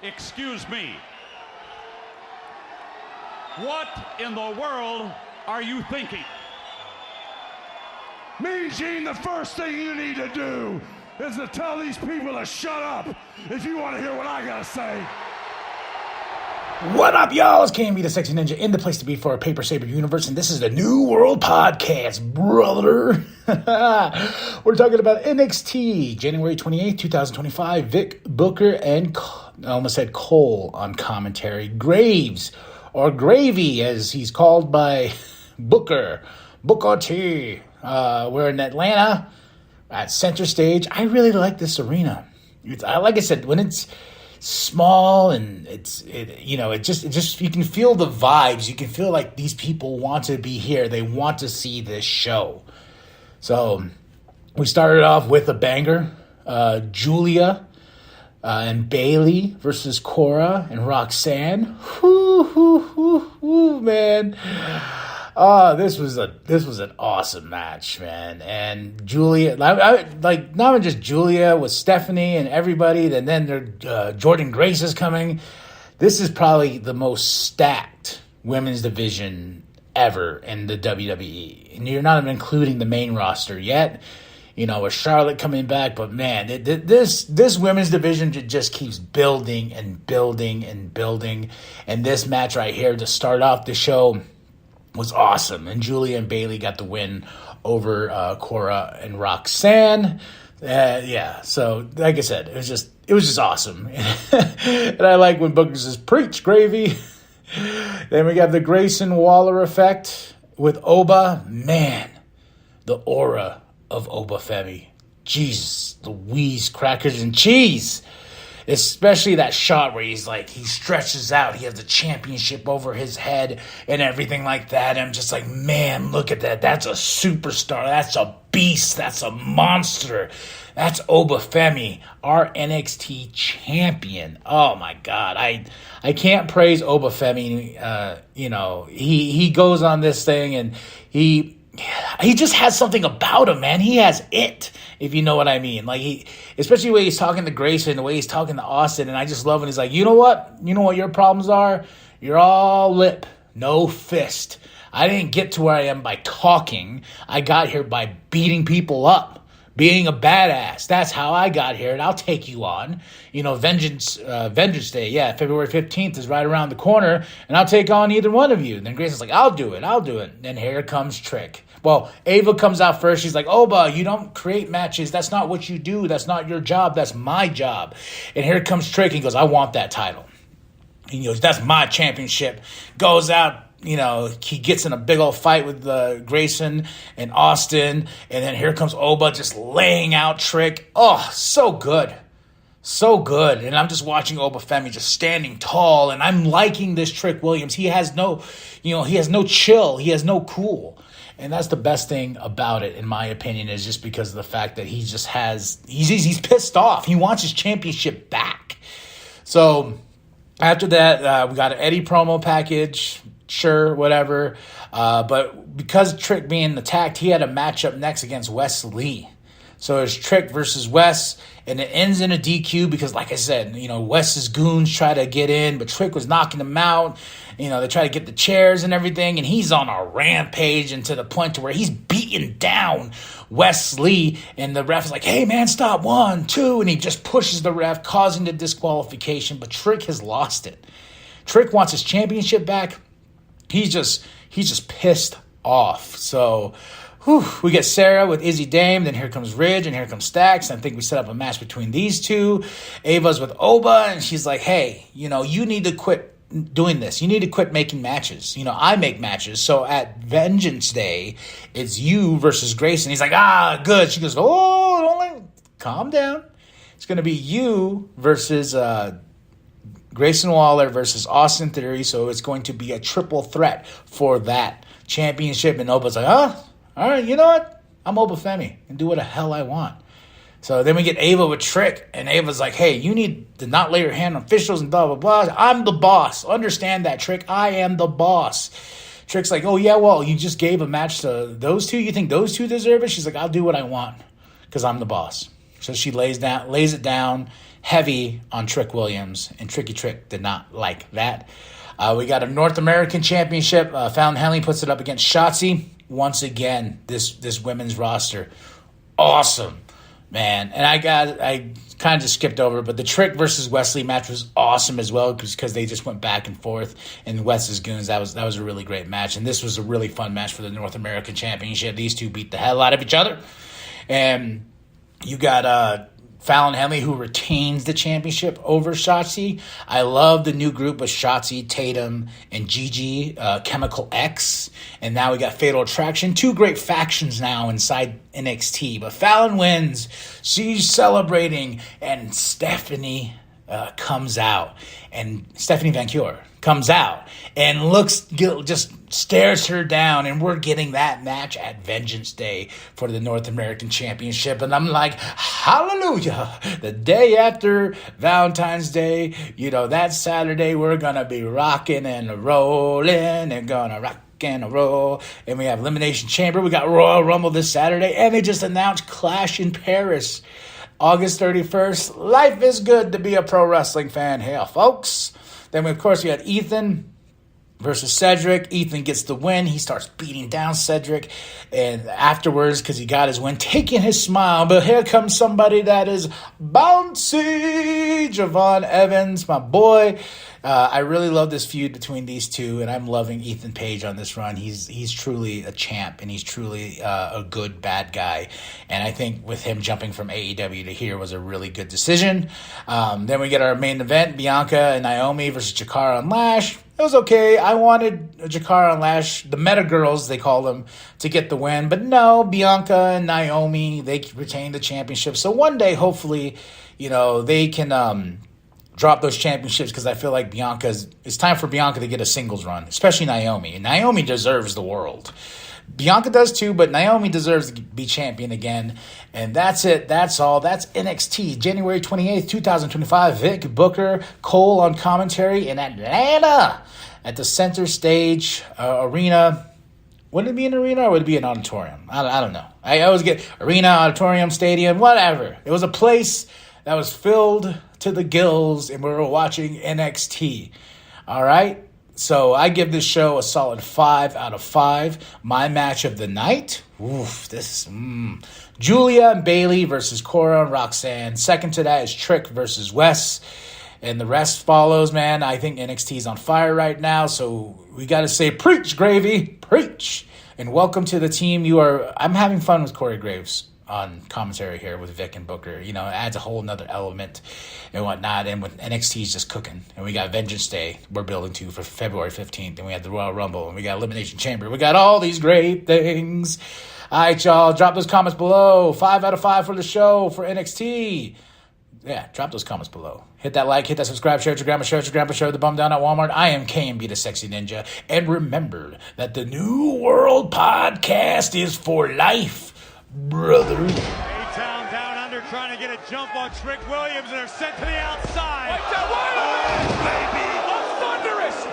Excuse me. What in the world are you thinking? Mean Gene, the first thing you need to do is to tell these people to shut up if you want to hear what I gotta say. What up, y'all? It's KMB, the Sexy Ninja, in the place to be for a Paper Saber universe, and this is the New World Podcast, brother. We're talking about NXT, January 28th, 2025. Vic, Booker, and I almost said Cole on commentary. Graves, or Gravy, as he's called by Booker T. We're in Atlanta at Center Stage. I really like this arena. Like I said, when it's small and it just you can feel the vibes. You can feel like these people want to be here. They want to see this show. So we started off with a banger. Julia and Bailey versus Cora and Roxanne. Man. This was an awesome match, man. And Julia, like not just Julia with Stephanie and everybody, and then Jordan Grace is coming. This is probably the most stacked women's division ever in the WWE, and you're not even including the main roster yet. With Charlotte coming back, but man, this women's division just keeps building and building and building. And this match right here to start off the show was awesome, and Julia and Bailey got the win over Cora and Roxanne. So like I said, it was just awesome. And I like when Booker says, "Preach, Gravy." Then we got the Grayson Waller effect with Oba. Man, the aura of Oba Femi. Jesus Louise, crackers and cheese. Especially that shot where he stretches out. He has the championship over his head and everything like that. And I'm just like, man, look at that. That's a superstar. That's a beast. That's a monster. That's Oba Femi, our NXT champion. Oh, my God. I can't praise Oba Femi. He goes on this thing and he just has something about him, man. He has it, if you know what I mean. Especially the way he's talking to Grayson, the way he's talking to Austin, and I just love when he's like, you know what your problems are? You're all lip, no fist. I didn't get to where I am by talking. I got here by beating people up, being a badass. That's how I got here, and I'll take you on. Vengeance Day, February 15th is right around the corner, and I'll take on either one of you. And then Grayson's like, I'll do it. Then here comes Trick. Well, Ava comes out first. She's like, Oba, you don't create matches. That's not what you do. That's not your job. That's my job. And here comes Trick. He goes, I want that title. He goes, that's my championship. Goes out. He gets in a big old fight with Grayson and Austin. And then here comes Oba just laying out Trick. Oh, so good. So good. And I'm just watching Oba Femi just standing tall. And I'm liking this Trick Williams. He has no chill. He has no cool. And that's the best thing about it, in my opinion, is just because of the fact that he's pissed off. He wants his championship back. So after that, we got an Eddie promo package. Sure, whatever. But because Trick being attacked, he had a matchup next against Wes Lee. So it's Trick versus Wes, and it ends in a DQ because, like I said, Wes's goons try to get in, but Trick was knocking them out. They try to get the chairs and everything, and he's on a rampage, and to the point to where he's beating down Wes Lee, and the ref is like, hey, man, stop, 1, 2, and he just pushes the ref, causing the disqualification, but Trick has lost it. Trick wants his championship back. He's just pissed off. So we get Sarah with Izzy Dame, then here comes Ridge, and here comes Stax. I think we set up a match between these two. Ava's with Oba, and she's like, hey, you need to quit doing this. You need to quit making matches. I make matches. So at Vengeance Day, it's you versus Grayson. He's like, good. She goes, calm down. It's going to be you versus Grayson Waller versus Austin Theory. So it's going to be a triple threat for that championship. And Oba's like, all right, you know what? I'm Oba Femi and do what the hell I want. So then we get Ava with Trick, and Ava's like, hey, you need to not lay your hand on officials and blah, blah, blah. I'm the boss. Understand that, Trick. I am the boss. Trick's like, oh, yeah, well, you just gave a match to those two? You think those two deserve it? She's like, I'll do what I want because I'm the boss. So she lays it down, heavy on Trick Williams, and Tricky Trick did not like that. We got a North American Championship. Fallon Henley puts it up against Shotzi. Once again, this women's roster, awesome, man. And I kind of just skipped over, but the Trick versus Wesley match was awesome as well because they just went back and forth. And Wes's Goons, that was a really great match. And this was a really fun match for the North American Championship. These two beat the hell out of each other. And you got Fallon Henley, who retains the championship over Shotzi. I love the new group with Shotzi, Tatum, and Gigi, Chemical X. And now we got Fatal Attraction. Two great factions now inside NXT. But Fallon wins. She's celebrating. And Stephanie comes out. And Stephanie Van Cure comes out and just stares her down, and we're getting that match at Vengeance Day for the North American Championship. And I'm like, hallelujah, the day after Valentine's Day, that Saturday we're gonna be rocking and rolling and gonna rock and roll. And we have Elimination Chamber, we got Royal Rumble this Saturday, and they just announced Clash in Paris August 31st. Life is good to be a pro wrestling fan here, folks. Then, of course, we had Ethan versus Cedric. Ethan gets the win. He starts beating down Cedric. And afterwards, because he got his win, taking his smile. But here comes somebody that is bouncy. Javon Evans, my boy. I really love this feud between these two, and I'm loving Ethan Page on this run. He's truly a champ, and he's truly a good bad guy. And I think with him jumping from AEW to here was a really good decision. Then we get our main event, Bianca and Naomi versus Jakara and Lash. It was okay. I wanted Jakara and Lash, the Meta Girls, they call them, to get the win. But no, Bianca and Naomi, they retain the championship. So one day, hopefully, they can drop those championships, because I feel like it's time for Bianca to get a singles run, especially Naomi. And Naomi deserves the world. Bianca does too, but Naomi deserves to be champion again. And that's it. That's all. That's NXT. January 28th, 2025. Vic Booker, Cole on commentary in Atlanta at the Center Stage Arena. Would it be an arena or would it be an auditorium? I don't know. I always get arena, auditorium, stadium, whatever. It was a place that was filled to the gills, and we were watching NXT. All right? So I give this show a solid 5 out of 5. My match of the night, Julia and Bailey versus Cora and Roxanne. Second to that is Trick versus Wes. And the rest follows, man. I think NXT is on fire right now, so we got to say, preach, Gravy, preach. And welcome to the team. I'm having fun with Corey Graves on commentary here with Vic and Booker. It adds a whole nother element and whatnot. And with NXT's just cooking. And we got Vengeance Day we're building to for February 15th. And we had the Royal Rumble. And we got Elimination Chamber. We got all these great things. All right, y'all. Drop those comments below. 5 out of 5 for the show for NXT. Yeah, drop those comments below. Hit that like, hit that subscribe, share it to grandma, share it to grandpa, share the bum down at Walmart. I am KMB, the Sexy Ninja. And remember that the New World Podcast is for life, brother. A-Town down under trying to get a jump on Trick Williams, and they're sent to the outside. Oh, baby! A thunderous